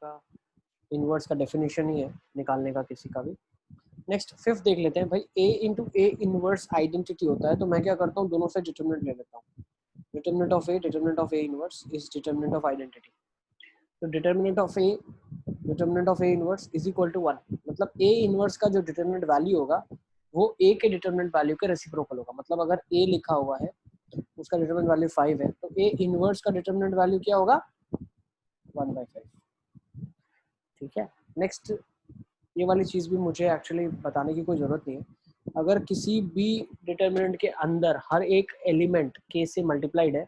का इनवर्स का डेफिनेशन ही है निकालने का किसी का भी। नेक्स्ट फिफ्थ देख लेते हैं भाई, a into A inverse identity होता है, तो मैं क्या करता हूँ दोनों से डिटरमिनेंट ले लेता हूँ। Determinant of A inverse is determinant of identity. तो determinant of A inverse is equal to 1, मतलब ए इनवर्स का जो डिटरमिनेंट वैल्यू होगा वो ए के डिटरमिनेंट वैल्यू के रेसिप्रोकल होगा। मतलब अगर ए लिखा हुआ है उसका डिटरमिनेंट वैल्यू 5 है, तो ए इनवर्स का डिटरमिनेंट वैल्यू क्या होगा 1/5। ठीक है। नेक्स्ट ये वाली चीज़ भी मुझे एक्चुअली बताने की कोई ज़रूरत नहीं है। अगर किसी भी डिटरमिनेंट के अंदर हर एक एलिमेंट के से मल्टीप्लाइड है,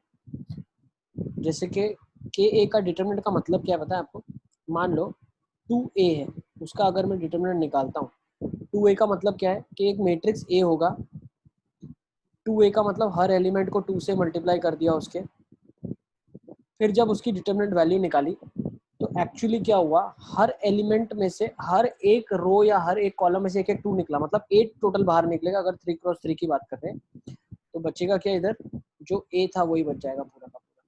जैसे कि ए का डिटरमिनेंट का मतलब क्या पता है आपको? मान लो 2a है, उसका अगर मैं डिटरमिनेंट निकालता हूँ, 2a का मतलब क्या है कि एक मैट्रिक्स ए होगा, 2a का मतलब हर एलिमेंट को 2 से मल्टीप्लाई कर दिया उसके, फिर जब उसकी डिटरमिनेंट वैल्यू निकाली तो एक्चुअली क्या हुआ, हर एलिमेंट में से हर एक रो या हर एक कॉलम में से एक एक 2 निकला, मतलब 8 टोटल बाहर निकलेगा। अगर 3x3 की बात कर रहे हैं तो बचेगा क्या, इधर जो a था वही बच जाएगा पूरा का पूरा।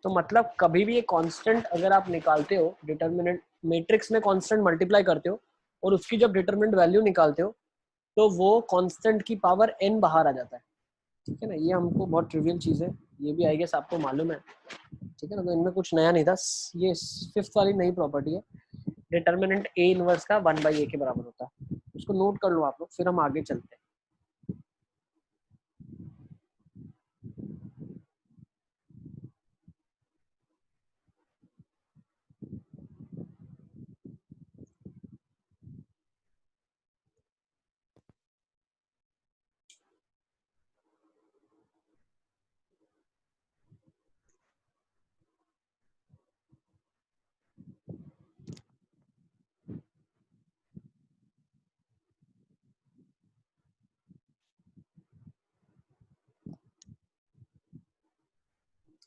तो मतलब कभी भी ये कांस्टेंट अगर आप निकालते हो, डिटरमिनेंट मैट्रिक्स में कांस्टेंट मल्टीप्लाई करते हो और उसकी जब डिटरमिनेंट वैल्यू निकालते हो तो वो कांस्टेंट की पावर n बाहर आ जाता है। ठीक है ना, ये हमको बहुत ट्रिवियल चीज़ है, ये भी आई गेस आपको मालूम है। ठीक है ना, तो इनमें कुछ नया नहीं था। ये फिफ्थ वाली नई प्रॉपर्टी है, डिटरमिनेंट ए इनवर्स का 1/a के बराबर होता है। उसको नोट कर लो आप लोग, फिर हम आगे चलते हैं।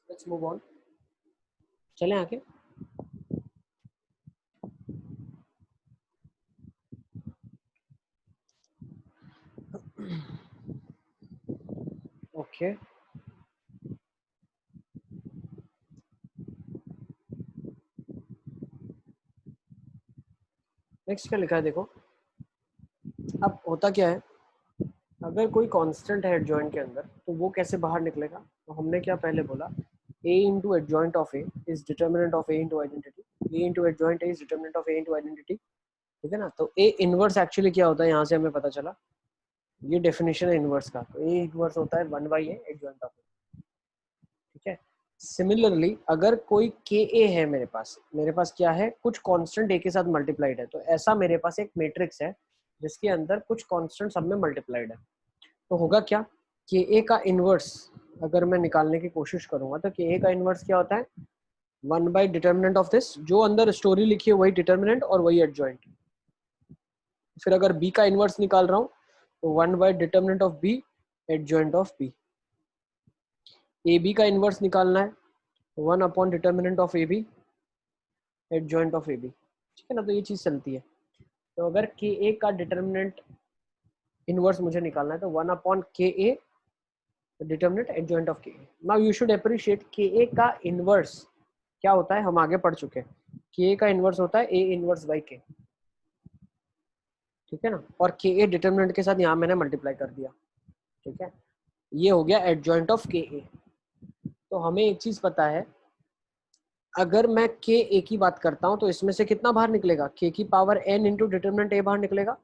लेट्स मूव ऑन, चलें आगे। ओके, नेक्स्ट क्या लिखा है देखो। अब होता क्या है, अगर कोई कांस्टेंट है एडजॉइंट के अंदर तो वो कैसे बाहर निकलेगा, तो हमने क्या पहले बोला, a into adjoint of A is determinant of A into identity, a into adjoint is determinant of A into identity. ठीक है ना, तो ए इनवर्स एक्चुअली क्या होता है, यहाँ से हमें पता चला, ये डेफिनेशन है इनवर्स का। तो ए इनवर्स होता है 1/a एडजॉइंट ऑफ ए। ठीक है। सिमिलरली अगर कोई के ए है, मेरे पास क्या है, कुछ कांस्टेंट ए के साथ मल्टीप्लाइड है, तो ऐसा मेरे पास एक मैट्रिक्स है जिसके अंदर कुछ कांस्टेंट सब में मल्टीप्लाइड है। तो होगा क्या, के ए का इनवर्स अगर मैं निकालने की कोशिश करूंगा तो के ए का इनवर्स क्या होता है, 1 डिटर्मिनेंट ऑफ दिस, जो अंदर स्टोरी लिखी है वही डिटर्मिनेंट और वही एडजॉइंट। फिर अगर बी का इनवर्स निकाल रहा हूँ तो one upon determinant of B adjoint of B. A B का इनवर्स निकालना है, one upon determinant of A B adjoint of A B. ठीक है ना, तो ये चीज चलती है। तो अगर के ए का डिटर्मिनेंट इनवर्स मुझे निकालना है तो 1/के ए determinant adjoint of K A. Now you should appreciate के ए का इनवर्स क्या होता है, हम आगे पढ़ चुके हैं। के ए का इनवर्स होता है ए इनवर्स बाई के। ठीक है ना, और के ए डिटर्मिनेंट के साथ यहाँ मैंने मल्टीप्लाई कर दिया। ठीक है, ये हो गया एडजॉइंट ऑफ के ए। तो हमें एक चीज पता है, अगर मैं के ए की बात करता हूं तो इसमें से कितना बाहर निकलेगा, के की पावर n इंटू डिटर्मिनेंट ए बाहर निकलेगा।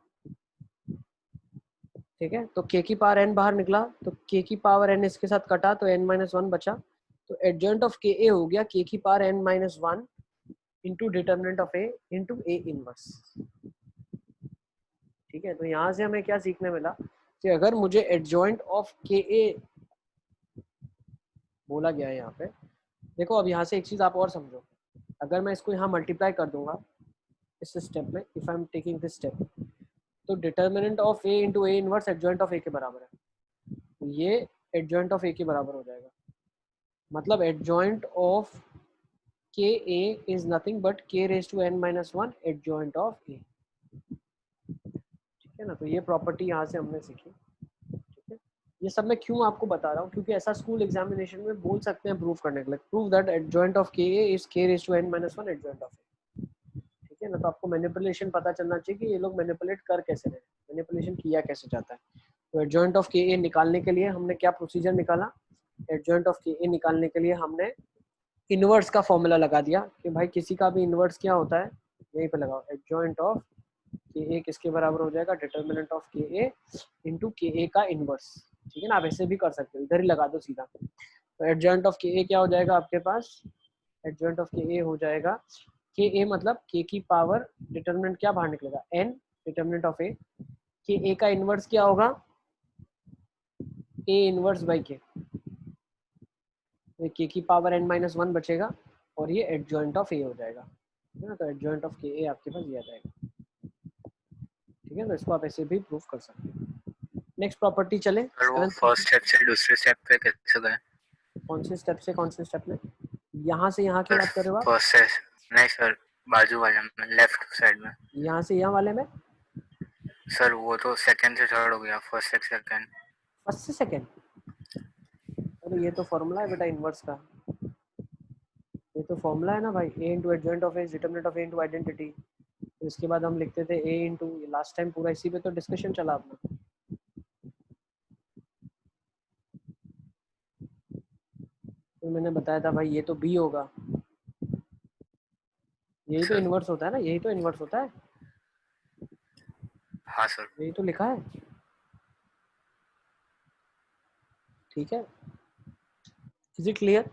ठीक है, तो के की पावर n बाहर निकला, तो के की पावर n इसके साथ कटा तो n-1 बचा। तो एडजॉइंट ऑफ के ए हो गया के की power n-1 into determinant of A into A inverse. ठीक है, तो यहाँ से हमें क्या सीखने मिला कि अगर मुझे एडजॉइंट ऑफ के ए बोला गया है यहाँ पे, देखो अब यहाँ से एक चीज आप और समझो, अगर मैं इसको यहाँ मल्टीप्लाई कर दूंगा इस स्टेप में, if I am taking this step, तो determinant of A into A inverse adjoint of A के बराबर है, तो ये एडजॉइंट ऑफ ए के बराबर हो जाएगा। मतलब adjoint of K A is nothing but K raise to n-1 adjoint of A. ठीक है ना, तो ये प्रॉपर्टी यहाँ से हमने सीखी। ठीक है, ये सब मैं क्यों आपको बता रहा हूँ, क्योंकि ऐसा स्कूल एग्जामिनेशन में बोल सकते हैं प्रूव करने के लिए, prove that adjoint of K A is K raise to n-1 adjoint of A. ठीक है ना। तो आपको मैनिपुलेशन पता चलना चाहिए कि ये लोग मैनिपुलेट कर कैसे रहे हैं, मैनिपुलेशन किया कैसे जाता है। तो एडजॉइंट ऑफ के ए निकालने के लिए हमने क्या प्रोसीजर निकाला, एडजॉइंट ऑफ के ए निकालने के लिए हमने इनवर्स का फॉर्मूला लगा दिया कि भाई किसी का भी इनवर्स क्या होता है, यहीं पे लगाओ, एडजॉइंट ऑफ के ए किसके बराबर हो जाएगा, determinant of K A into के ए का इनवर्स। ठीक है ना, आप ऐसे भी कर सकते हो, इधर ही लगा दो सीधा। तो एडजॉइंट ऑफ के ए क्या हो जाएगा आपके पास, एडजॉइंट ऑफ के ए हो जाएगा के ए मतलब के की पावर, डिटर्मिनेंट क्या बाहर निकलेगा एन, डिटर्मिनेंट ऑफ ए, के ए का इनवर्स क्या होगा ए इनवर्स बाई के, के की पावर n माइनस 1 बचेगा और ये एडजॉइंट ऑफ ए हो जाएगा। ठीक है ना, तो एडजॉइंट ऑफ के ए आपके पास ये आ जाएगा। ठीक है, तो इसको आप ऐसे भी प्रूफ कर सकते हैं। नेक्स्ट प्रॉपर्टी चले, वो फर्स्ट स्टेप से दूसरे स्टेप पे कैसे गए? कौन से स्टेप से कौन से स्टेप में, यहाँ से यहाँ की बात कर रहे हो आप? फर्स्ट से नहीं सर, बाजू वाले में, लेफ्ट साइड में। यहाँ से यहाँ वाले में सर वो तो सेकंड से थर्ड हो गया, फर्स्ट से सेकंड। फर्स्ट से सेकंड, अरे ये तो फॉर्मूला है बेटा इनवर्स का, ये तो फॉर्मूला है ना भाई, A into adjoint of A determinant of A into identity. तो इसके बाद हम लिखते थे ए इंटू, लास्ट टाइम पूरा इसी पे तो डिस्कशन चला अपना। तो मैंने बताया था भाई ये तो बी होगा, यही तो इनवर्स होता है ना, यही तो इनवर्स होता है। हाँ सर, यही तो लिखा है। ठीक है, इज इट क्लियर?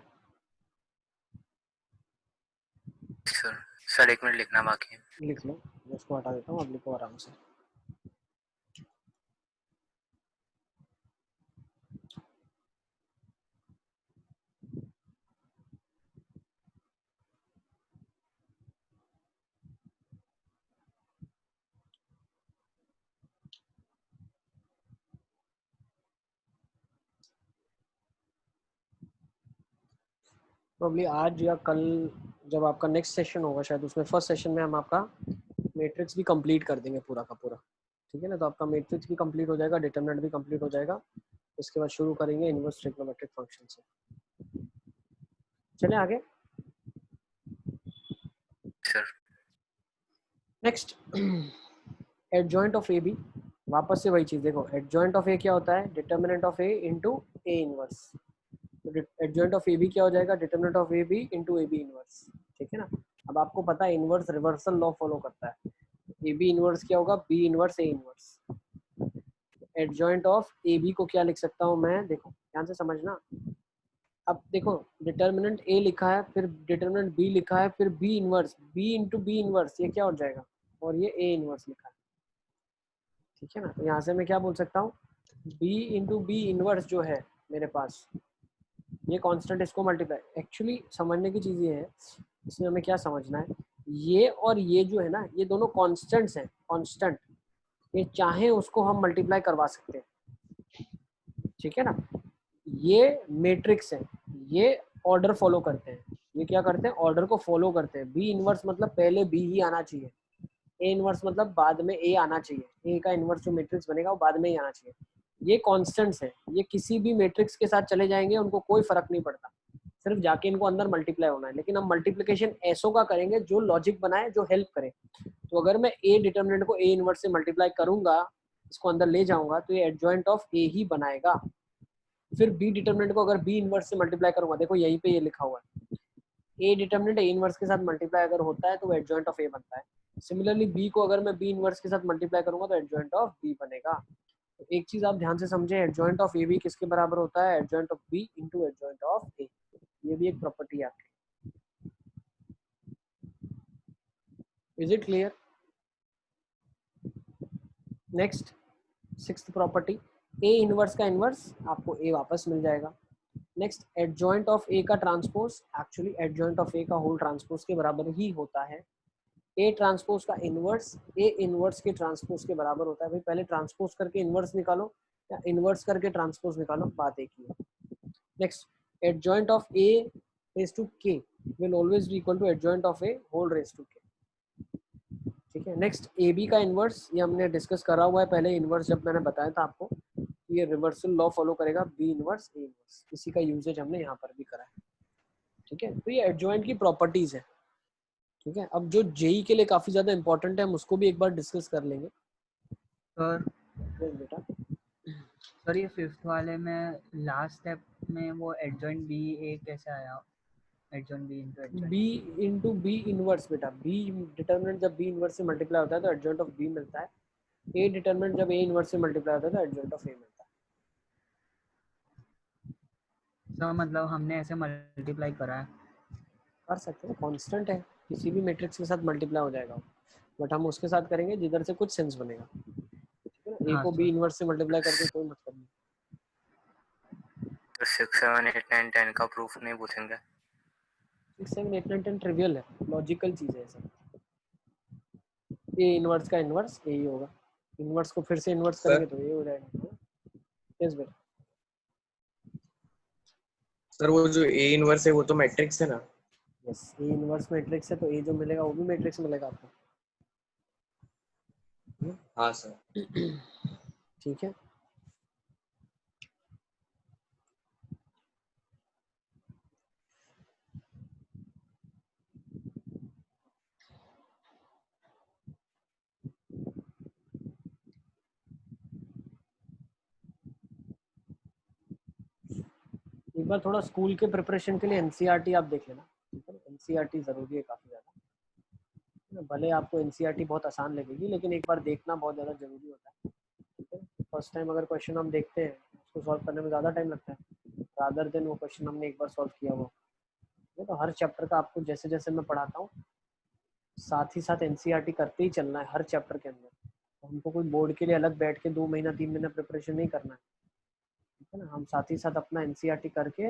सर एक मिनट लिखना बाकी है। लिख लो, मैं इसको हटा देता हूँ, अब लिखो आराम से। प्रॉब्ली आज या कल जब आपका नेक्स्ट सेशन होगा शायद, उसमें फर्स्ट सेशन में हम आपका मैट्रिक्स भी कंप्लीट कर देंगे पूरा का पूरा। ठीक है ना, तो आपका मैट्रिक्स भी कंप्लीट हो जाएगा, डिटरमिनेंट भी कंप्लीट हो जाएगा। इसके बाद शुरू करेंगे इनवर्स ट्रिग्नोमेट्रिक फंक्शन से। चले आगे। Sir next adjoint of A B, वापस से वही चीज देखो, एडजॉइंट ऑफ ए क्या होता है, determinant of A into A inverse. Adjoint of A B क्या हो जाएगा, determinant of A B into A B inverse. ठीक है ना, अब आपको पता है इनवर्स रिवर्सल लॉ फॉलो करता है, ए बी इनवर्स क्या होगा, B inverse A inverse. Adjoint of A B को क्या लिख सकता हूँ मैं, देखो ध्यान से समझना। अब देखो डिटर्मिनेंट ए लिखा है, फिर डिटर्मिनेंट बी लिखा है, फिर B inverse, B into B inverse, ये क्या हो जाएगा, और ये ए इनवर्स लिखा है। ठीक है ना, तो यहाँ से मैं क्या बोल सकता हूँ, बी इंटू बी इनवर्स जो है मेरे पास, ये कांस्टेंट, इसको मल्टीप्लाई, एक्चुअली समझने की चीज़ ये है, इसमें हमें क्या समझना है, ये और ये जो है ना, ये दोनों कांस्टेंट्स हैं, कांस्टेंट, ये चाहे उसको हम मल्टीप्लाई करवा सकते हैं। ठीक है ना, ये मैट्रिक्स है, ये ऑर्डर फॉलो करते हैं, ये क्या करते हैं, ऑर्डर को फॉलो करते हैं। बी इनवर्स मतलब पहले बी ही आना चाहिए, ए इनवर्स मतलब बाद में ए आना चाहिए, ए का इनवर्स जो मैट्रिक्स बनेगा वो बाद में ही आना चाहिए। ये कांस्टेंट्स है, ये किसी भी मैट्रिक्स के साथ चले जाएंगे, उनको कोई फर्क नहीं पड़ता, सिर्फ जाके इनको अंदर मल्टीप्लाई होना है। लेकिन हम मल्टीप्लिकेशन ऐसो का करेंगे जो लॉजिक बनाए, जो हेल्प करे। तो अगर मैं ए डिटर्मिनेंट को ए इनवर्स से मल्टीप्लाई करूंगा, इसको अंदर ले जाऊंगा, तो ये एडजॉइंट ऑफ ए ही बनाएगा। फिर बी डिटर्मिनेंट को अगर बी इनवर्स से मल्टीप्लाई करूंगा, देखो यहीं पे ये लिखा हुआ है, ए डिटर्मिनेंट ए इनवर्स के साथ मल्टीप्लाई अगर होता है तो वो एडजॉइंट ऑफ ए बनता है। सिमिलरली बी को अगर मैं बी इनवर्स के साथ मल्टीप्लाई करूंगा तो एडजॉइंट ऑफ बी बनेगा। तो एक चीज आप ध्यान से समझें, एडजॉइंट ऑफ ए बी किसके बराबर होता है, adjoint of B into adjoint of A. ये भी एक प्रॉपर्टी है आपकी। Is it clear? Next sixth property, A inverse का इनवर्स, आपको ए वापस मिल जाएगा। नेक्स्ट एडजॉइंट ऑफ ए का transpose, actually adjoint of A का होल ट्रांसपोज के बराबर ही होता है। ए ट्रांसपोज का इनवर्स ए इनवर्स के ट्रांसपोज के बराबर होता है। भाई पहले ट्रांसपोज करके इनवर्स निकालो या इनवर्स करके ट्रांसपोज निकालो, बात एक ही है। Next adjoint of A raise to K will always be equal to adjoint of A whole raise to K. ठीक है, नेक्स्ट ए बी का इनवर्स, ये हमने डिस्कस करा हुआ है पहले, इनवर्स जब मैंने बताया था आपको, ये रिवर्सल लॉ फॉलो करेगा, बी इनवर्स ए इनवर्स, इसी का यूजेज हमने यहाँ पर भी करा है। ठीक है, तो ये एडजॉइंट की प्रॉपर्टीज है। ठीक है, अब जो जेई के लिए काफी ज्यादा इंपॉर्टेंट है हम उसको भी एक बार डिस्कस कर लेंगे। सर Yes, बेटा। सर ये फिफ्थ वाले में लास्ट स्टेप में वो एडजॉइंट बी ए कैसे आया? Adjoint B into adjoint B into B inverse बेटा, बी डिटर्मिनेंट जब बी इनवर्स से मल्टीप्लाई होता है तो एडजॉइंट ऑफ बी मिलता है, ए डिटर्मिनेंट जब ए इनवर्स से मल्टीप्लाई होता है तो एडजॉइंट ऑफ ए मिलता है। सर मतलब हमने ऐसे मल्टीप्लाई करा है? कर सकते हैं, कांस्टेंट है, किसी भी मैट्रिक्स के साथ मल्टीप्लाई हो जाएगा, बट हम उसके साथ करेंगे जिधर से कुछ सेंस बनेगा। ठीक है ना, ए हाँ को बी सर। इनवर्स से मल्टीप्लाई करके कोई मतलब नहीं। तो 6, 7, 8, 9, 10 का प्रूफ नहीं पूछेंगे? 6, 7, 8, 9, 10 ट्रिवियल है, लॉजिकल चीज है सब। ए इनवर्स का इनवर्स ए ही होगा, इनवर्स को फिर से इनवर्स करेंगे तो ये हो जाएगा। यस बेटा। सर वो जो ए इनवर्स है वो तो मैट्रिक्स है ना? यस, ए इनवर्स मैट्रिक्स है तो ए जो मिलेगा वो भी मैट्रिक्स मिलेगा आपको। हाँ सर। ठीक है, एक बार थोड़ा स्कूल के प्रिपरेशन के लिए एनसीईआरटी आप देख लेना। ठीक है, एनसीईआरटी जरूरी है काफी ज्यादा, भले आपको एनसीईआरटी बहुत आसान लगेगी लेकिन एक बार देखना बहुत ज्यादा जरूरी होता है। ठीक है, फर्स्ट टाइम अगर क्वेश्चन हम देखते हैं उसको सॉल्व करने में ज्यादा टाइम लगता है रादर देन वो क्वेश्चन हमने एक बार सॉल्व किया हुआ। ठीक है, तो हर चैप्टर का आपको जैसे जैसे मैं पढ़ाता हूँ साथ ही साथ एनसीईआरटी करते ही चलना है हर चैप्टर के अंदर। तो हमको कोई बोर्ड के लिए अलग बैठ के 2 महीना 3 महीना प्रिपरेशन नहीं करना है। ठीक है ना, हम साथ ही साथ अपना एनसीईआरटी करके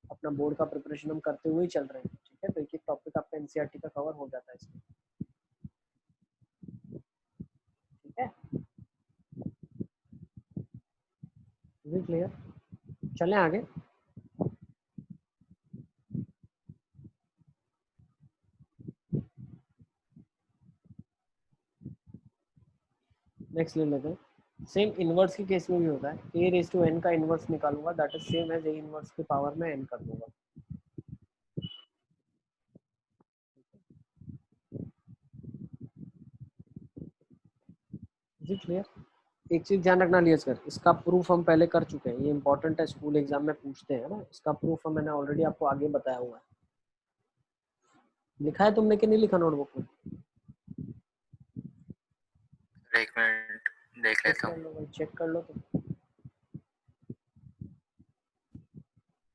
अपना बोर्ड का प्रिपरेशन हम करते हुए ही चल रहे हैं। ठीक है, तो एक एक टॉपिक आपका एनसीईआरटी का कवर हो जाता है इसमें। ठीक है, क्लियर? चलें आगे। नेक्स्ट ले लेते हैं। सेम इनवर्स के केस में भी होता है, ए रेज टू एन का इनवर्स निकालूंगा that is same as A inverse की पावर में एन कर दूंगा। जी क्लियर? एक चीज ध्यान रखना लिया सर, इसका प्रूफ हम पहले कर चुके हैं, ये इंपॉर्टेंट है, स्कूल एग्जाम में पूछते हैं ना, इसका प्रूफ मैंने ऑलरेडी आपको आगे बताया हुआ है। लिखा है तुमने कि नहीं लिखा नोटबुक में? एक मिनट देख चेक लेता कर हूँ। लो भाई, चेक कर लो तो।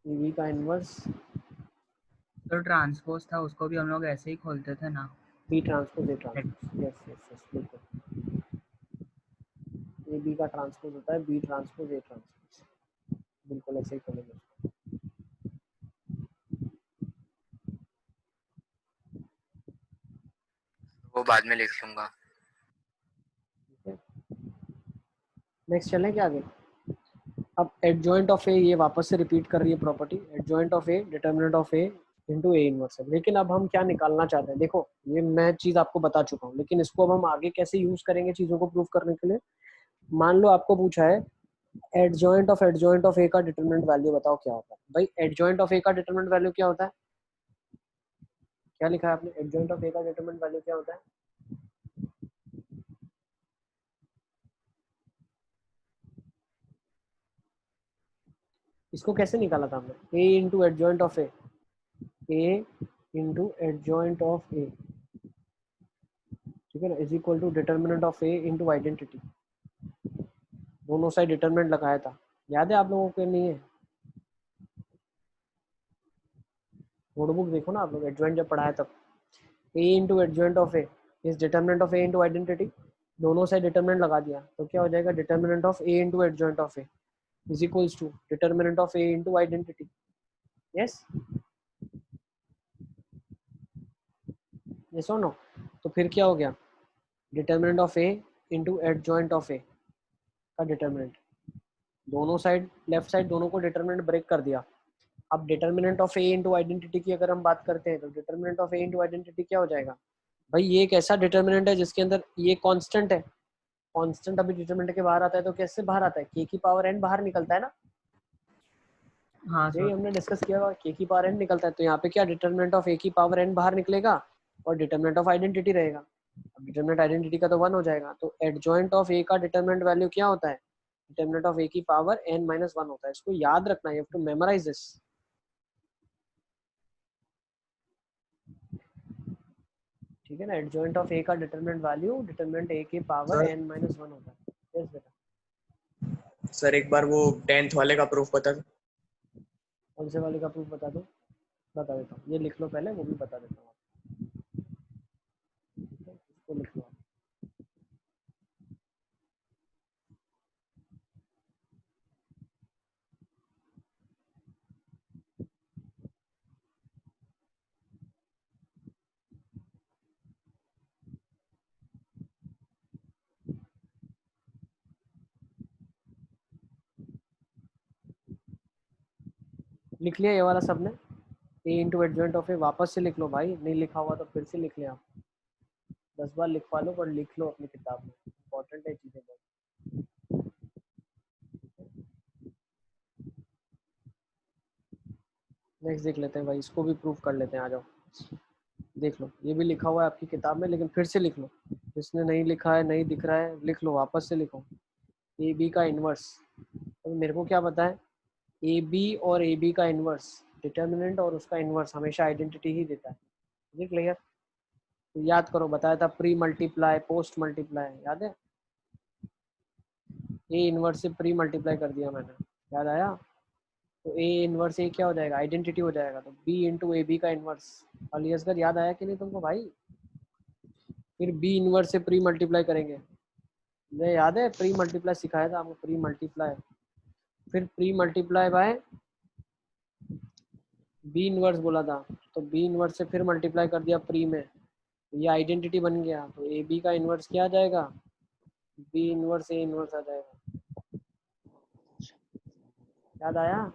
ईवी का इनवर्स तो ट्रांसपोज था उसको भी हम लोग ऐसे ही खोलते थे ना? B transpose A transpose, yes yes yes बिल्कुल। ए बी का ट्रांसपोज होता है बी ट्रांसपोज ए ट्रांसपोज, बिल्कुल ऐसे ही खोलेंगे उसको। वो बाद में लिख लूंगा। नेक्स्ट चलें क्या आगे? अब एडजॉइंट ऑफ ए ये वापस से रिपीट कर रही है property, adjoint of A determinant of A into A inverse है। लेकिन अब हम क्या निकालना चाहते हैं, देखो ये मैं चीज आपको बता चुका हूँ, लेकिन इसको अब हम आगे कैसे यूज करेंगे चीजों को प्रूव करने के लिए। मान लो आपको पूछा है एडजॉइंट ऑफ ए का डिटरमिनेंट वैल्यू बताओ क्या होता है। भाई एडजॉइंट ऑफ ए का डिटरमिनेंट वैल्यू क्या होता है? क्या लिखा है आपने? एडजॉइंट ऑफ ए का डिटरमिनेंट वैल्यू क्या होता है? इसको कैसे निकाला था हमने? A into adjoint of A, A into adjoint of A, ठीक है ना, is equal to determinant of A into identity. दोनों साइड डिटरमिनेंट लगाया था, याद है आप लोगों को? नहीं है? नोटबुक देखो ना आप लोग, एडजॉइंट जब पढ़ाया तब। A into adjoint of A is determinant of A into identity, दोनों साइड डिटरमिनेंट लगा दिया तो क्या हो जाएगा? Determinant of A into adjoint of A is equals to determinant of A into identity. Yes yes और नो? तो फिर क्या हो गया? Determinant of A into adjoint of A का डिटरमिनेंट, दोनों साइड लेफ्ट साइड दोनों को डिटरमिनेंट ब्रेक कर दिया। अब determinant of A into identity की अगर हम बात करते हैं तो determinant of A into identity क्या हो जाएगा? भाई ये एक ऐसा डिटरमिनेंट है जिसके अंदर ये कांस्टेंट है, कांस्टेंट अभी डिटरमिनेंट के बाहर आता है तो कैसे बाहर आता है? के की पावर एन बाहर निकलता है ना, हाँ यही सर। हमने डिस्कस किया हुआ, के की पावर एन निकलता है। तो यहाँ पे क्या डिटरमिनेंट ऑफ ए की पावर एन बाहर निकलेगा और डिटरमिनेंट ऑफ आइडेंटिटी रहेगा। अब डिटरमिनेंट आइडेंटिटी का तो 1 हो जाएगा, तो एडजॉइंट ऑफ ए का डिटरमिनेंट वैल्यू क्या होता है? डिटरमिनेंट ऑफ ए की पावर n-1 होता है। इसको याद रखना, you have to memorise this. ठीक है ना, एडजॉइंट ऑफ ए का डिटरमिनेंट वैल्यू डिटरमिनेंट ए की पावर सर n-1 होता है। यस बेटा। सर एक बार वो 10th वाले का प्रूफ बता दो। कौन से वाले का प्रूफ बता दो? बता देता हूँ, ये लिख लो पहले, वो भी बता देता हूँ। इसको लिख लो। लिख लिया ये वाला सबने? ए इंटू एडजॉइंट ऑफ ए वापस से लिख लो भाई, नहीं लिखा हुआ तो फिर से लिख लिया आप। 10 बार लिखवा लो, पर लिख लो अपनी किताब में, इंपॉर्टेंट है चीजें बहुत। नेक्स्ट देख लेते हैं भाई, इसको भी प्रूफ कर लेते हैं, आ जाओ देख लो। ये भी लिखा हुआ है आपकी किताब में, लेकिन फिर से लिख लो। जिसने नहीं लिखा है, नहीं दिख रहा है, लिख लो, वापस से लिखो। ए बी का इन्वर्स, तो मेरे को क्या पता है? ए बी और ए बी का इन्वर्स, डिटर्मिनेंट और उसका इन्वर्स हमेशा आइडेंटिटी ही देता है। ठीक क्लियर? तो याद करो, बताया था प्री मल्टीप्लाई पोस्ट मल्टीप्लाई, याद है? ए इन्वर्स से प्री मल्टीप्लाई कर दिया मैंने, याद आया? तो ए इन्वर्स ए क्या हो जाएगा? आइडेंटिटी हो जाएगा। तो बी इंटू ए बी का इन्वर्स। अली असगर याद आया कि नहीं तुमको भाई? फिर बी इन्वर्स से प्री मल्टीप्लाई करेंगे, मुझे याद है प्री मल्टीप्लाई सिखाया था आपको, प्री मल्टीप्लाई। फिर pre multiply by B inverse बोला था, तो बी इन्वर्स से फिर मल्टीप्लाई कर दिया प्री में, ये आइडेंटिटी बन गया। तो ए बी का इन्वर्स क्या आ जाएगा? बी इन्वर्स ए इन्वर्स आ जाएगा। याद आया?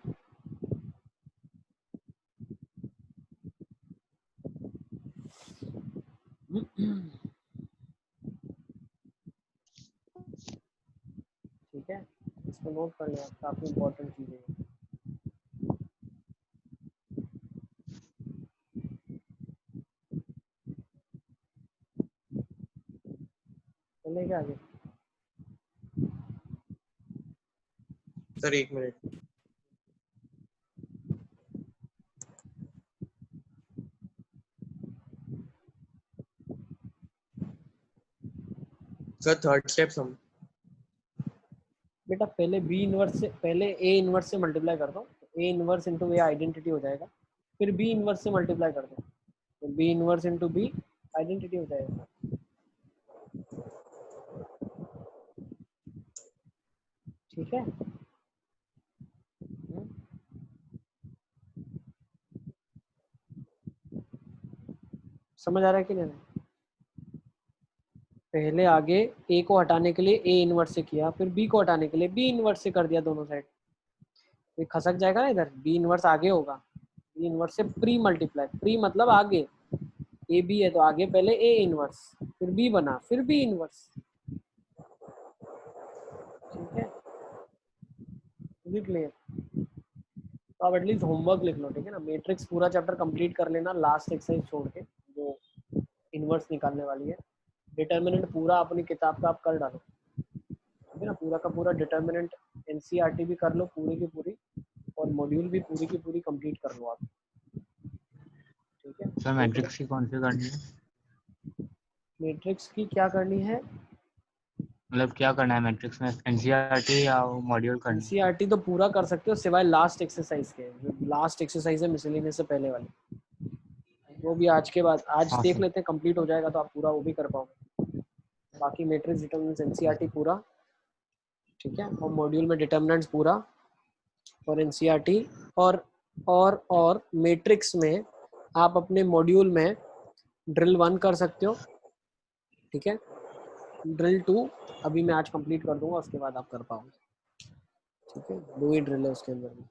ठीक है, इसको नोट कर लिया, काफी इंपॉर्टेंट चीज है। चलेगा आगे? Sir 1 minute. Sir third step sum. बेटा पहले बी इन्वर्स से, पहले ए इन्वर्स से मल्टीप्लाई कर दो, A inverse into A identity हो जाएगा। फिर बी इन्वर्स से मल्टीप्लाई कर दो, तो B inverse into B identity हो जाएगा। ठीक है? समझ आ रहा है कि नहीं? पहले आगे ए को हटाने के लिए ए इन्वर्स से किया, फिर बी को हटाने के लिए बी इन्वर्स से कर दिया दोनों साइड। तो खसक जाएगा ना इधर, बी इन्वर्स आगे होगा, बी इन्वर्स से प्री मल्टीप्लाई, प्री मतलब आगे, ए बी है तो आगे पहले ए इन्वर्स, फिर बी बना, फिर बी इन्वर्स। ठीक है, क्लियर? तो आप एटलीस्ट होमवर्क लिख लो, ठीक है ना? मैट्रिक्स पूरा चैप्टर कंप्लीट कर लेना, लास्ट एक्सरसाइज छोड़ के जो इन्वर्स निकालने वाली है। डिटर्मिनेंट पूरा अपनी किताब का आप कर डालो, ठीक है ना? पूरा का पूरा डिटर्मिनेंट एनसीईआरटी भी कर लो पूरी की पूरी, और मॉड्यूल भी पूरी की पूरी कंप्लीट कर लो आप। ठीक है सर मैट्रिक्स की कौन सी करनी है? मैट्रिक्स की क्या करनी है? मतलब क्या करना है मैट्रिक्स में, एनसीईआरटी या मॉड्यूल करना है? एनसीईआरटी तो पूरा कर सकते हो सिवाय लास्ट एक्सरसाइज के, जो लास्ट एक्सरसाइज है मिसलेनियस से पहले वाली, वो भी आज के बाद आज हाँ देख सर। लेते हैं, कंप्लीट हो जाएगा तो आप पूरा वो भी कर पाओगे। बाकी मैट्रिक्स डिटर्मिनेंट्स एनसीईआरटी पूरा, ठीक है, और मॉड्यूल में डिटर्मिनेंट्स पूरा और एनसीईआरटी, और मैट्रिक्स में आप अपने मॉड्यूल में ड्रिल 1 कर सकते हो, ठीक है? ड्रिल 2 अभी मैं आज कंप्लीट कर दूंगा, उसके बाद आप कर पाओगे। ठीक है, 2 ही ड्रिल है उसके अंदर में।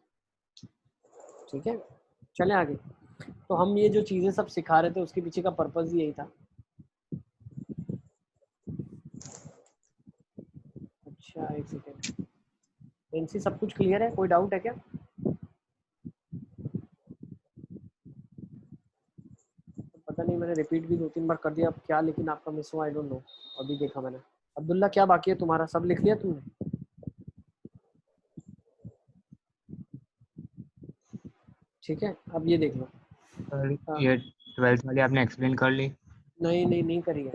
ठीक है, चलें आगे। तो हम ये जो चीज़ें सब सिखा रहे थे उसके पीछे का पर्पस ही यही था। अच्छा एक सेकेंड, एनसी सब कुछ क्लियर है? कोई डाउट है क्या? पता नहीं, मैंने रिपीट भी 2-3 बार कर दिया, अब क्या लेकिन आपका मिस हुआ आई डोंट नो, अभी देखा मैंने। अब्दुल्ला क्या बाकी है तुम्हारा, सब लिख लिया तुमने? ठीक है, अब ये देख लो। सर हाँ। ये 12th वाली आपने एक्सप्लेन कर ली? नहीं करी है,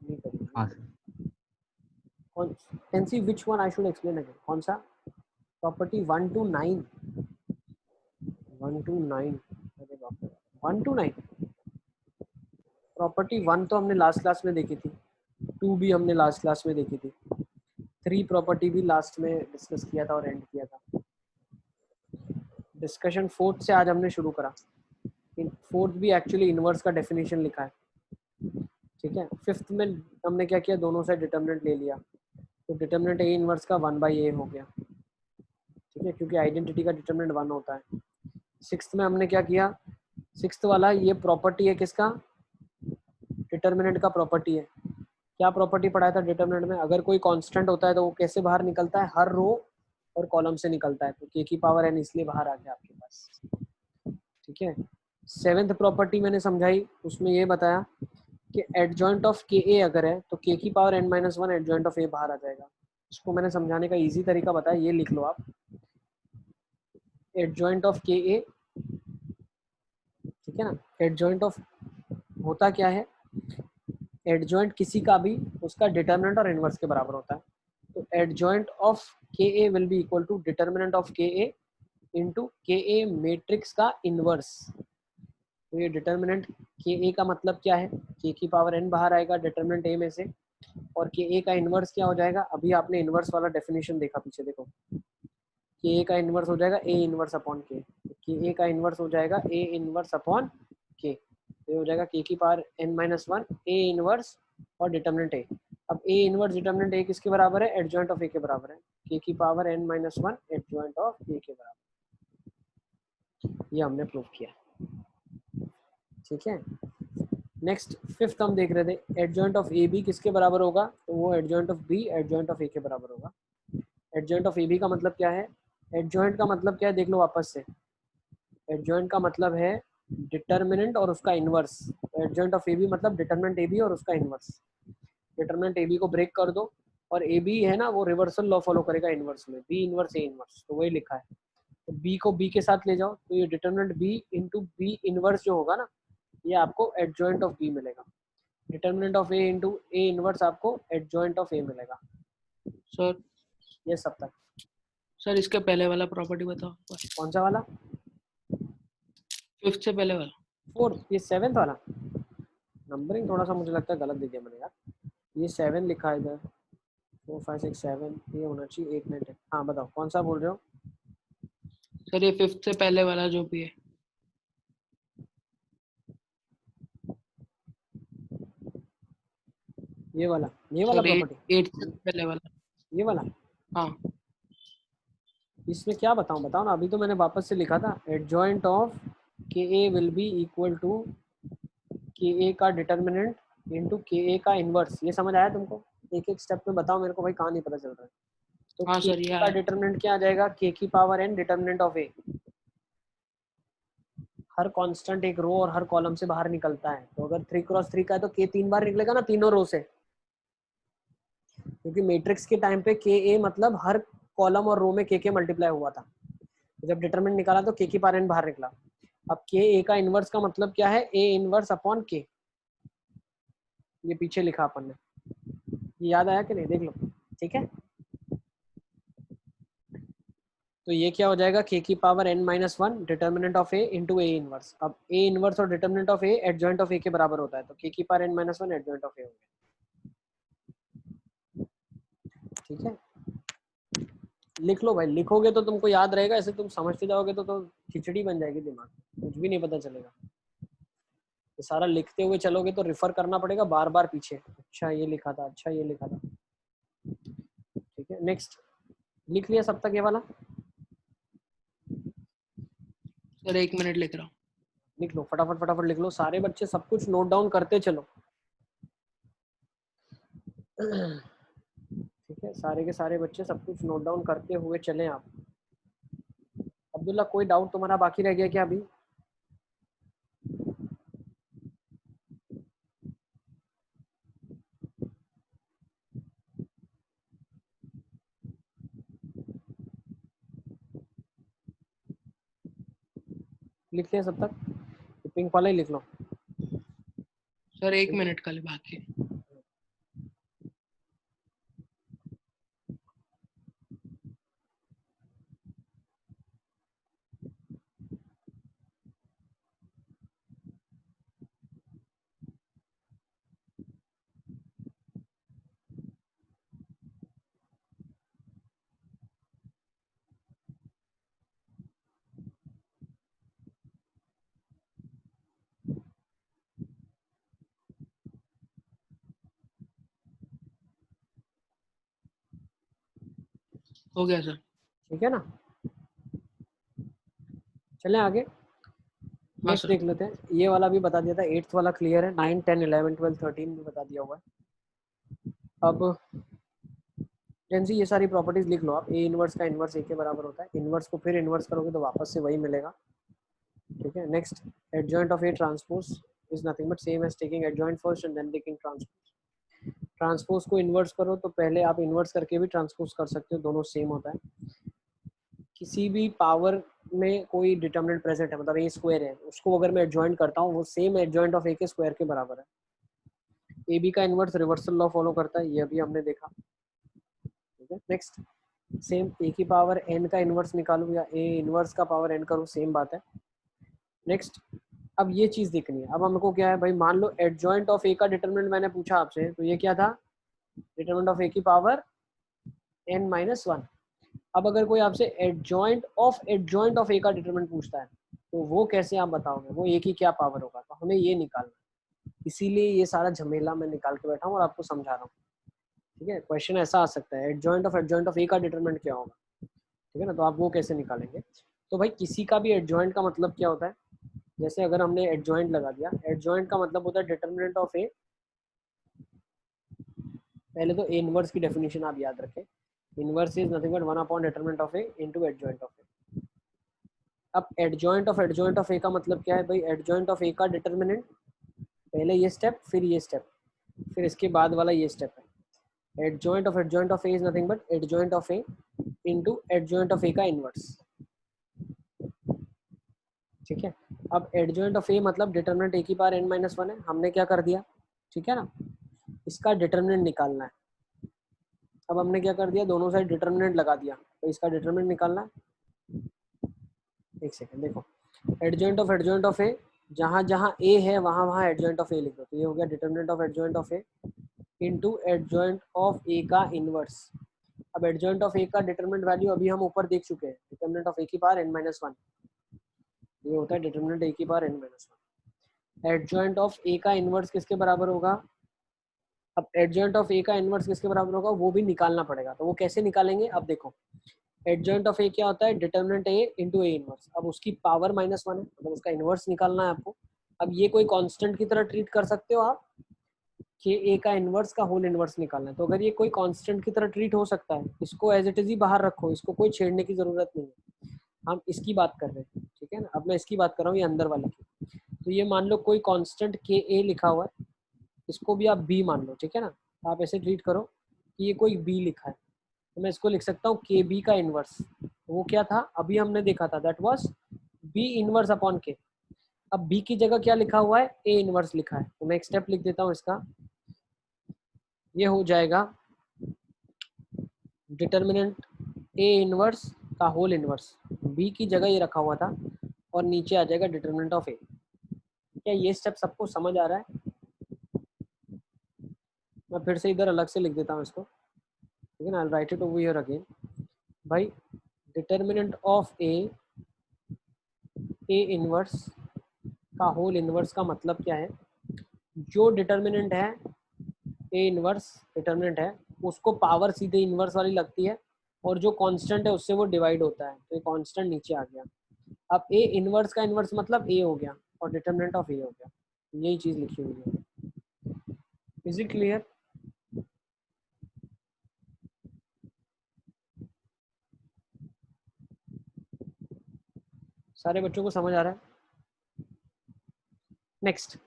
नहीं करी है। हाँ सर। कौन can see which one I should explain again, कौन सा? प्रॉपर्टी 1 to 9, 1 to 9, अरे बाप रे, 1 to 9। प्रॉपर्टी 1 तो हमने लास्ट क्लास में देखी थी, 2 भी हमने लास्ट क्लास में देखी थी, 3 प्रॉपर्टी भी लास्ट में डिस्कस किया था और एंड किया था। डिस्कशन 4th से आज हमने शुरू करा। 4th भी एक्चुअली इनवर्स का डेफिनेशन लिखा है, ठीक है। 5th में हमने क्या किया, दोनों से डिटर्मिनेंट ले लिया, तो डिटर्मिनेंट ए इनवर्स का 1/a हो गया, ठीक है, क्योंकि आइडेंटिटी का डिटर्मिनेंट 1 होता है। 6th में हमने क्या किया, 6th वाला ये प्रॉपर्टी है किसका, डिटर्मिनेंट का प्रॉपर्टी है। क्या प्रॉपर्टी पढ़ाया था डिटर्मिनेंट में, अगर कोई कांस्टेंट होता है तो वो कैसे बाहर निकलता है, हर रो और कॉलम से निकलता है, तो k की पावर n इसलिए बाहर आ गया आपके पास, ठीक है। 7th प्रॉपर्टी मैंने समझाई, उसमें ये बताया कि एडजॉइंट ऑफ के ए अगर है तो k की पावर n-1 एडजॉइंट ऑफ ए बाहर आ जाएगा। इसको मैंने समझाने का इजी तरीका बताया, ये लिख लो आप, एडजॉइंट ऑफ के ए, ठीक है ना। एडजॉइंट ऑफ होता क्या है, एडजॉइंट किसी का भी उसका डिटर्मिनेंट और इनवर्स के बराबर होता है, तो adjoint of K A will be equal to determinant of K A into के ए मैट्रिक्स का इनवर्स। तो ये डिटर्मिनेंट के ए का मतलब क्या है, के की पावर n बाहर आएगा डिटर्मिनेंट ए में से, और के ए का इनवर्स क्या हो जाएगा, अभी आपने इनवर्स वाला डेफिनेशन देखा पीछे, देखो के ए का इनवर्स हो जाएगा ए इनवर्स अपॉन के ए का इनवर्स हो जाएगा ए इनवर्स अपॉन के, ये हो जाएगा के की पावर n-1 ए इनवर्स और डिटर्मिनेंट ए। अब ए इनवर्स डिटर्मिनेंट ए किसके बराबर है, एडजॉइंट ऑफ ए के बराबर है, के की power n-1 adjoint of A के बराबर, ये हमने प्रूव किया, ठीक है। नेक्स्ट 5th हम देख रहे थे, एडजॉइंट ऑफ ए बी किसके बराबर होगा, तो वो adjoint of B adjoint of A के बराबर होगा। एडजॉइंट ऑफ ए बी का मतलब क्या है, एडजॉइंट का मतलब क्या है, देख लो वापस से, एडजॉइंट का मतलब है डिटर्मिनेंट और उसका inverse, adjoint of A B मतलब डिटर्मिनेंट ए बी और उसका इनवर्स। डिटर्मिनेंट ए बी को ब्रेक कर दो, और ए बी है ना वो रिवर्सल लॉ फॉलो करेगा इनवर्स में, बी इनवर्स ए इनवर्स, तो वही लिखा है। तो बी को बी के साथ ले जाओ, तो ये determinant B into B inverse जो होगा ना, ये आपको एडजॉइंट ऑफ बी मिलेगा। Determinant of A into A inverse आपको एडजॉइंट ऑफ ए मिलेगा। सर ये सब तक। सर इसके पहले वाला प्रॉपर्टी बताओ, कौन सा वाला, 5th से पहले वाला। 4th, ये 7th वाला। नंबरिंग थोड़ा सा मुझे लगता है गलत दे दिया मैंने यार, ये 7 लिखा है इधर, 4 5 6 7 ये होना चाहिए 8 9 10। हाँ बताओ कौन सा बोल रहे हो? सर ये 5th से पहले वाला जो भी है, ये वाला सर प्रॉपर्टी, 8th से पहले वाला। ये वाला। हाँ इसमें क्या बताओ ना, अभी तो मैंने वापस से लिखा था, adjoint of K A will be equal to के ए का डिटर्मिनेंट इंटू के ए का इनवर्स। ये समझ आया तुमको? एक एक स्टेप में बताओ मेरे को भाई, कहाँ नहीं पता चल रहा है। तो हाँ सर, के ये का डिटर्मिनेंट क्या आ जाएगा, के की power n determinant of A. Her constant एक रो और हर कॉलम से बाहर निकलता है, तो अगर 3x3 का है तो k 3 बार निकलेगा ना तीनों रो से, क्योंकि मैट्रिक्स के टाइम पे के ए मतलब हर कॉलम और रो में के मल्टीप्लाई हुआ था। जब डिटरमिनेंट निकाला तो के की पावर n बाहर निकला। अब के ए का इनवर्स का मतलब क्या है, ए इनवर्स अपॉन के, ये पीछे लिखा अपन ने, ये याद आया कि नहीं, देख लो, ठीक है। तो ये क्या हो जाएगा, के की power n-1 determinant of A into A inverse. अब ए इनवर्स और determinant of A adjoint of A के बराबर होता है, तो के की पावर n-1 एडजॉइंट ऑफ ए हो गया, ठीक है। लिख लो भाई, लिखोगे तो तुमको याद रहेगा, ऐसे तुम समझते जाओगे तो खिचड़ी बन जाएगी दिमाग, कुछ भी नहीं पता चलेगा। ये सारा लिखते हुए चलोगे तो रेफर करना पड़ेगा बार बार पीछे, अच्छा ये लिखा था, अच्छा ये लिखा था, ठीक है। नेक्स्ट, लिख लिया सब तक ये वाला? सर 1 मिनट लिख रहा हूँ। लिख लो फटाफट फटाफट लिख लो, सारे बच्चे सब कुछ नोट डाउन करते चलो, ठीक है। सारे के सारे बच्चे सब कुछ नोट डाउन करते हुए चलें आप। अब्दुल्ला कोई डाउट तुम्हारा बाकी रह गया क्या अभी? लिख लिया सब तक? पिंक वाला ही लिख लो। सर 1 मिनट का बाकी। हो गया सर। ठीक है ना, चलें आगे। हाँ नेक्स्ट सर। देख लेते हैं, ये वाला भी बता दिया था, 8th वाला क्लियर है, 9, 10, 11, 12, 13 भी बता दिया हुआ है। अब टेंसी ये सारी प्रॉपर्टीज लिख लो आप। ए इनवर्स का इनवर्स ए के बराबर होता है, इनवर्स को फिर इनवर्स करोगे तो वापस से वही मिलेगा। ठीक है, next adjoint of A transpose is nothing but same as taking adjoint first and then taking transpose. Transpose को इन्वर्स करो तो पहले आप इन्वर्स करके भी ट्रांसपोज कर सकते हो, दोनों सेम होता है। किसी भी पावर में कोई डिटर्मिनेंट प्रेजेंट है, मतलब ए स्क्वायर है, उसको अगर मैं एडजॉइंट करता हूँ वो सेम एडजॉइंट ऑफ ए के स्क्वायर के बराबर है। ए बी का इन्वर्स रिवर्सल लॉ फॉलो करता है, ये अभी हमने देखा। ठीक है, नेक्स्ट सेम ए की पावर एन का इन्वर्स निकालूं या ए इन्वर्स का पावर एन करूं, सेम बात है। नेक्स्ट अब ये चीज देखनी है, अब हमको क्या है भाई, मान लो एडजॉइंट ऑफ ए का डिटरमिनेंट मैंने पूछा आपसे, तो ये क्या था, डिटरमिनेंट ऑफ ए की पावर n - 1। अब अगर कोई आपसे एडजॉइंट ऑफ ए का डिटरमिनेंट पूछता है तो वो कैसे आप बताओगे, वो ए की क्या पावर होगा, तो हमें ये निकालना है। इसीलिए ये सारा झमेला मैं निकाल के बैठा हूँ और आपको समझा रहा हूँ। ठीक है, क्वेश्चन ऐसा आ सकता है, एडजॉइंट ऑफ ए का डिटरमिनेंट क्या होगा। ठीक है ना, तो आप वो कैसे निकालेंगे। तो भाई किसी का भी एडजॉइंट का मतलब क्या होता है, जैसे अगर हमने एडजॉइंट लगा दिया, एडजॉइंट का मतलब होता है डिटरमिनेंट ऑफ ए। पहले तो ए इनवर्स की डेफिनेशन आप याद रखें, inverse is nothing but 1 upon determinant of A into adjoint of A. अब एडजॉइंट ऑफ ए का मतलब क्या है भाई, एडजॉइंट ऑफ ए का डिटरमिनेंट, पहले ये स्टेप फिर ये स्टेप फिर इसके बाद वाला ये स्टेप है। Adjoint of A is nothing but adjoint of A into adjoint of A का इनवर्स। ठीक है, अब एडजॉइंट ऑफ ए मतलब डिटरमिनेंट ए की पावर n - 1 है, हमने क्या कर दिया, ठीक है ना, इसका डिटरमिनेंट निकालना है। अब हमने क्या कर दिया, दोनों साइड डिटरमिनेंट लगा दिया, तो इसका डिटरमिनेंट निकालना है। एक सेकंड देखो, एडजॉइंट ऑफ ए, जहाँ जहाँ ए है वहाँ वहाँ एडजॉइंट ऑफ ए लिख दो, तो ये हो गया determinant of adjoint of A into adjoint of A का इनवर्स। अब एडजॉइंट ऑफ ए का डिटरमिनेंट वैल्यू अभी हम ऊपर देख चुके हैं, डिटरमिनेंट ऑफ ए की पावर n - 1, ये होता है डिटरमिनेंट ए की power n - 1। Adjoint of A का इनवर्स किसके बराबर होगा, अब एडजॉइंट ऑफ ए का इनवर्स किसके बराबर होगा वो भी निकालना पड़ेगा, तो वो कैसे निकालेंगे। अब देखो, एडजॉइंट ऑफ ए क्या होता है, determinant A into A inverse. अब उसकी पावर -1 है, मतलब उसका इनवर्स निकालना है आपको। अब ये कोई कांस्टेंट की तरह ट्रीट कर सकते हो आप कि ए का इनवर्स का होल इनवर्स निकालना है, तो अगर ये कोई कांस्टेंट की तरह ट्रीट हो सकता है, इसको एज इट इज ही बाहर रखो, इसको कोई छेड़ने की जरूरत नहीं है, हम इसकी बात कर रहे हैं। ठीक है ना, अब मैं इसकी बात कर रहा हूँ, ये अंदर वाले की। तो ये मान लो कोई कांस्टेंट के ए लिखा हुआ है, इसको भी आप बी मान लो। ठीक है ना, आप ऐसे ट्रीट करो कि ये कोई बी लिखा है, तो मैं इसको लिख सकता हूँ के बी का इनवर्स। वो क्या था, अभी हमने देखा था, that was B inverse upon k. अब बी की जगह क्या लिखा हुआ है, ए इनवर्स लिखा है, तो मैं एक स्टेप लिख देता हूँ इसका, ये हो जाएगा डिटरमिनेंट ए इनवर्स का होल इनवर्स, बी की जगह ये रखा हुआ था, और नीचे आ जाएगा डिटरमिनेंट ऑफ ए। क्या ये स्टेप सबको समझ आ रहा है। मैं फिर से इधर अलग से लिख देता हूँ इसको, ठीक है ना, I write it over here again. भाई डिटरमिनेंट ऑफ ए इनवर्स का होल इनवर्स का मतलब क्या है, जो डिटरमिनेंट है ए इनवर्स डिटरमिनेंट है, उसको पावर सीधे इनवर्स वाली लगती है, और जो कांस्टेंट है उससे वो डिवाइड होता है, तो ये कांस्टेंट नीचे आ गया। अब ए इनवर्स का इनवर्स मतलब ए हो गया, और डिटरमिनेंट ऑफ ए हो गया, यही चीज लिखी हुई है। Is it clear. सारे बच्चों को समझ आ रहा है। नेक्स्ट,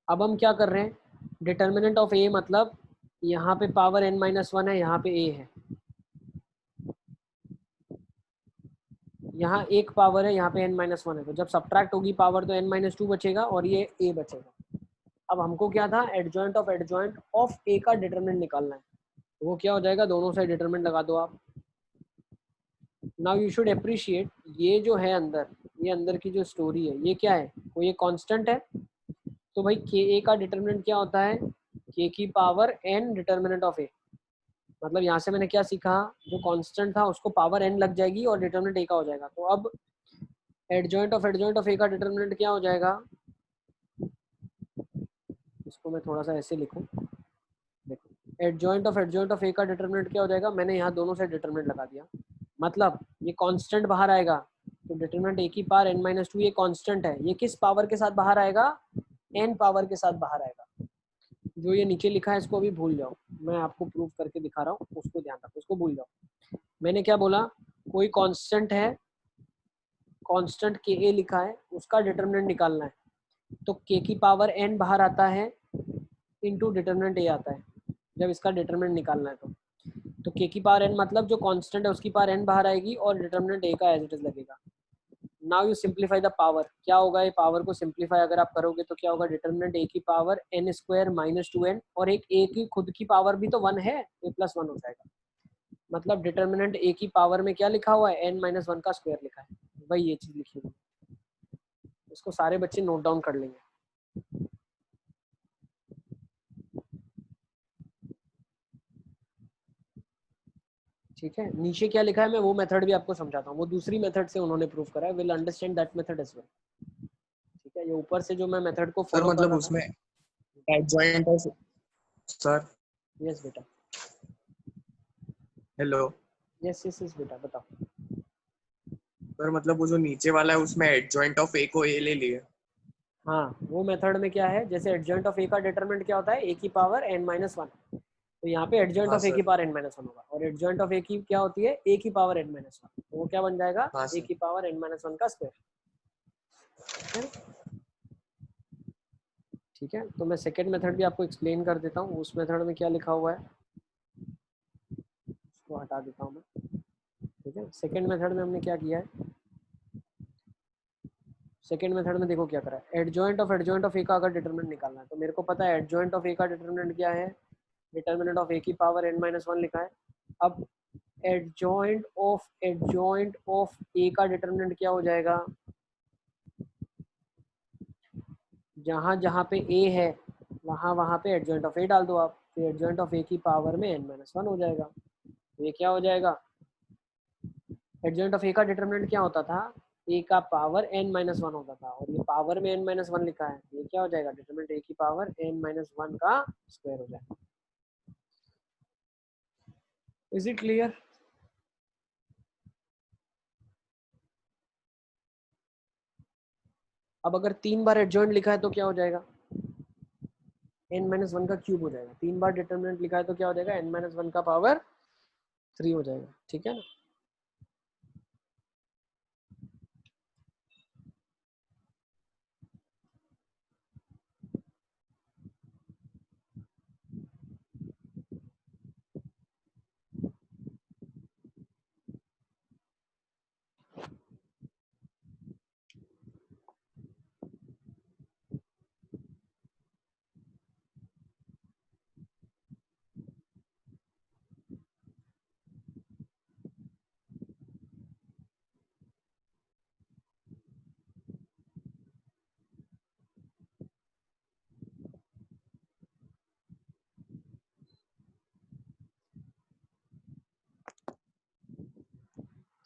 अब हम क्या कर रहे हैं, डिटरमिनेंट ऑफ ए मतलब यहाँ पे पावर n - 1 है, यहाँ पे ए है, यहाँ एक पावर है, यहाँ पे n-1 है, तो जब सब्ट्रैक्ट होगी पावर तो n-2 बचेगा और ये a बचेगा। अब हमको क्या था, एडजॉइंट ऑफ a का डिटरमिनेंट निकालना है, तो वो क्या हो जाएगा, दोनों साइड डिटरमिनेंट लगा दो आप। नाउ यू शुड अप्रिशिएट, ये जो है अंदर, ये अंदर की जो स्टोरी है, ये क्या है, कोई ये कांस्टेंट है, तो भाई ka का डिटरमिनेंट क्या होता है, k की power n determinant of a। मतलब यहाँ से मैंने क्या सीखा, जो कांस्टेंट था उसको पावर n लग जाएगी और डिटरमिनेंट a का हो जाएगा। तो अब एडजॉइंट ऑफ a का डिटरमिनेंट क्या हो जाएगा, इसको मैं थोड़ा सा ऐसे लिखूं, देखो एडजॉइंट ऑफ a का डिटरमिनेंट क्या हो जाएगा, मैंने यहाँ दोनों साइड डिटरमिनेंट लगा दिया, मतलब ये कांस्टेंट बाहर आएगा, तो डिटरमिनेंट a की पावर n-2 ये कांस्टेंट है, ये किस पावर के साथ बाहर आएगा, n पावर के साथ बाहर आएगा। जो ये नीचे लिखा है इसको अभी भूल जाओ, मैं आपको प्रूव करके दिखा रहा हूँ, उसको ध्यान रखो, उसको भूल जाओ। मैंने क्या बोला, कोई कांस्टेंट है, कांस्टेंट ka लिखा है, उसका डिटरमिनेंट निकालना है, तो k की पावर n बाहर आता है इनटू डिटरमिनेंट a आता है, जब इसका डिटरमिनेंट निकालना है तो k की पावर n मतलब जो कांस्टेंट है उसकी पावर n बाहर आएगी और डिटरमिनेंट a का एज इट इज लगेगा। Now you simplify the power, क्या होगा, ये पावर को सिंप्लीफाई अगर आप करोगे तो क्या होगा, डिटरमिनेंट a की पावर n² - 2n, और एक a की खुद की पावर भी तो 1 है, a+1 हो जाएगा। मतलब डिटरमिनेंट a की पावर में क्या लिखा हुआ है, n-1 का स्क्वायर लिखा है, वही ये चीज लिखी हुई है। इसको सारे बच्चे नोट डाउन कर लेंगे। ठीक है, नीचे क्या लिखा है मैं वो मेथड भी आपको समझाता हूँ, वो दूसरी मेथड से उन्होंने प्रूव करा है, will understand that method as well. ठीक है, ये ऊपर से जो मैं मेथड को सर फॉलो कर मतलब रहा उसमें एडजॉइंट ऑफ, सर था। यस बेटा, हेलो यस बेटा बताओ। सर, मतलब वो जो नीचे वाला है उसमें एडजॉइंट ऑफ a को a ले लिए। हाँ, वो मेथड में क्या है, जैसे एडजॉइंट ऑफ a का डिटरमिनेंट क्या होता है, a की पावर n-1, तो यहाँ पे एडजॉइंट हाँ ऑफ a की सर, पावर n-1 होगा, और एडजॉइंट ऑफ a की क्या होती है, a की पावर n-1, तो वो क्या बन जाएगा, हाँ a सर। की पावर n-1 का स्क्वायर। ठीक है, तो मैं सेकेंड मेथड भी आपको एक्सप्लेन कर देता हूँ, उस मेथड में क्या लिखा हुआ है उसको हटा देता हूँ मैं। ठीक है, सेकेंड मेथड में हमने क्या किया है, सेकेंड मेथड में देखो क्या करा है, एडजॉइंट ऑफ a का अगर डिटरमिनेंट निकालना है, तो मेरे को पता है एडजॉइंट ऑफ a का डिटरमिनेंट क्या है, डिटरमिनेंट ऑफ a की पावर n-1 लिखा है। अब एडजॉइंट ऑफ a का डिटरमिनेंट क्या हो जाएगा, जहां जहां पे a है वहां वहां पे एडजॉइंट ऑफ a डाल दो आप, तो एडजॉइंट ऑफ a की पावर में n-1 हो जाएगा, तो ये क्या हो जाएगा, एडजॉइंट ऑफ a का डिटरमिनेंट क्या होता था, a का पावर n-1 होता था, और ये पावर में n-1 लिखा है, ये क्या हो जाएगा, डिटरमिनेंट a की पावर n-1 का स्क्वायर हो जाएगा। Is it clear? अब अगर 3 बार एडजॉइंट लिखा है तो क्या हो जाएगा, n-1 का क्यूब हो जाएगा, 3 बार डिटरमिनेंट लिखा है तो क्या हो जाएगा, n-1 का पावर 3 हो जाएगा। ठीक है ना,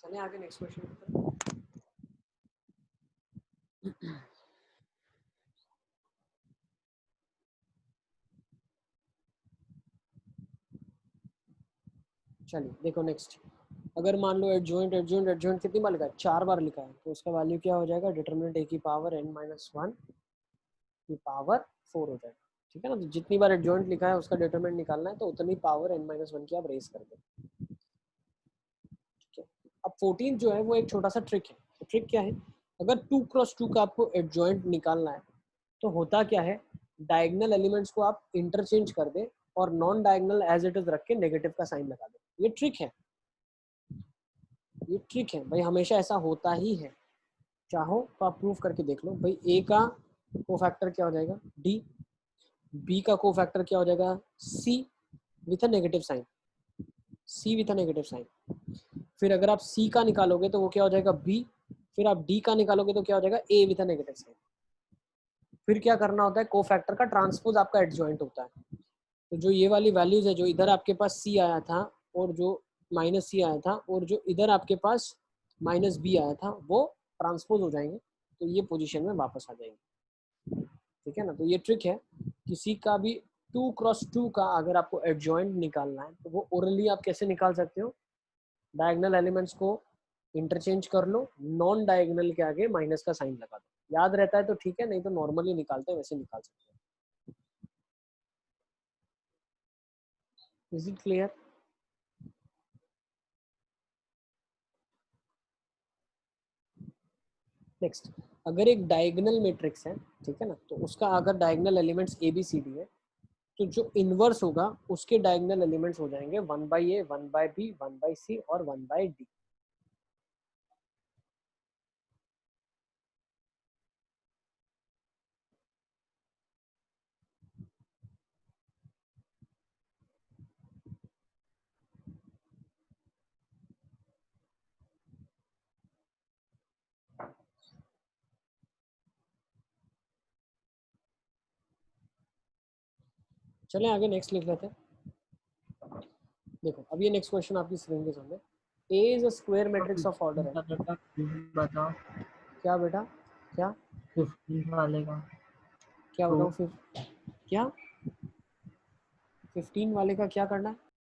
चलिए आगे नेक्स्ट क्वेश्चन। चलिए देखो नेक्स्ट, अगर मान लो एडजॉइंट कितनी बार लिखा है, 4 बार लिखा है, तो उसका वैल्यू क्या हो जाएगा, डिटरमिनेंट a की पावर n-1 की पावर 4 हो जाएगा। ठीक है ना, तो जितनी बार एडजॉइंट लिखा है उसका डिटरमिनेंट निकालना है, तो उतनी पावर n-1 की आप रेज कर दो। ठीक है, अब 14 जो है वो एक छोटा सा ट्रिक है, तो ट्रिक क्या है, अगर 2x2 का आपको एडजॉइंट निकालना है तो होता क्या है, डायगोनल एलिमेंट्स को आप इंटरचेंज कर दे और non diagonal as it is रख के नेगेटिव का साइन लगा दे, ये ट्रिक है। ये ट्रिक है भाई, हमेशा ऐसा होता ही है। चाहो तो आप प्रूफ करके देख लो भाई। ए का कोफैक्टर क्या हो जाएगा डी, बी का कोफैक्टर क्या हो जाएगा C with a negative sign, C with a negative sign. फिर अगर आप सी का निकालोगे तो वो क्या हो जाएगा बी, फिर आप डी का निकालोगे तो क्या हो जाएगा ए विथ अ नेगेटिव साइन। फिर क्या करना होता है, कोफैक्टर का ट्रांसपोज आपका एडजॉइंट होता है। तो जो ये वाली वैल्यूज है, जो इधर आपके पास सी आया था और जो माइनस सी आया था और जो इधर आपके पास माइनस बी आया था, वो ट्रांसपोज हो जाएंगे तो ये पोजीशन में वापस आ जाएंगे। ठीक है ना। तो ये ट्रिक है, किसी का भी 2x2 का अगर आपको एडजॉइंट निकालना है तो वो ओरली आप कैसे निकाल सकते हो, डायगोनल एलिमेंट्स को इंटरचेंज कर लो, नॉन डायगोनल के आगे माइनस का साइन लगा दो। याद रहता है तो ठीक है, नहीं तो नॉर्मली निकालते हैं वैसे निकाल सकते हैं। Is it clear? नेक्स्ट, अगर एक डायगोनल मैट्रिक्स है, ठीक है ना, तो उसका अगर diagonal elements a b c d है तो जो इनवर्स होगा उसके डायगोनल एलिमेंट्स हो जाएंगे 1/a, 1/b, 1/c और 1/d। चलें आगे नेक्स्ट लिख लेते हैं। देखो अब ये नेक्स्ट क्वेश्चन आपकी स्क्रीन के सामने, A is a square matrix of order है। बताओ क्या बेटा, क्या 15 वाले का। क्या बताऊँ फिर, क्या 15 वाले का क्या करना है?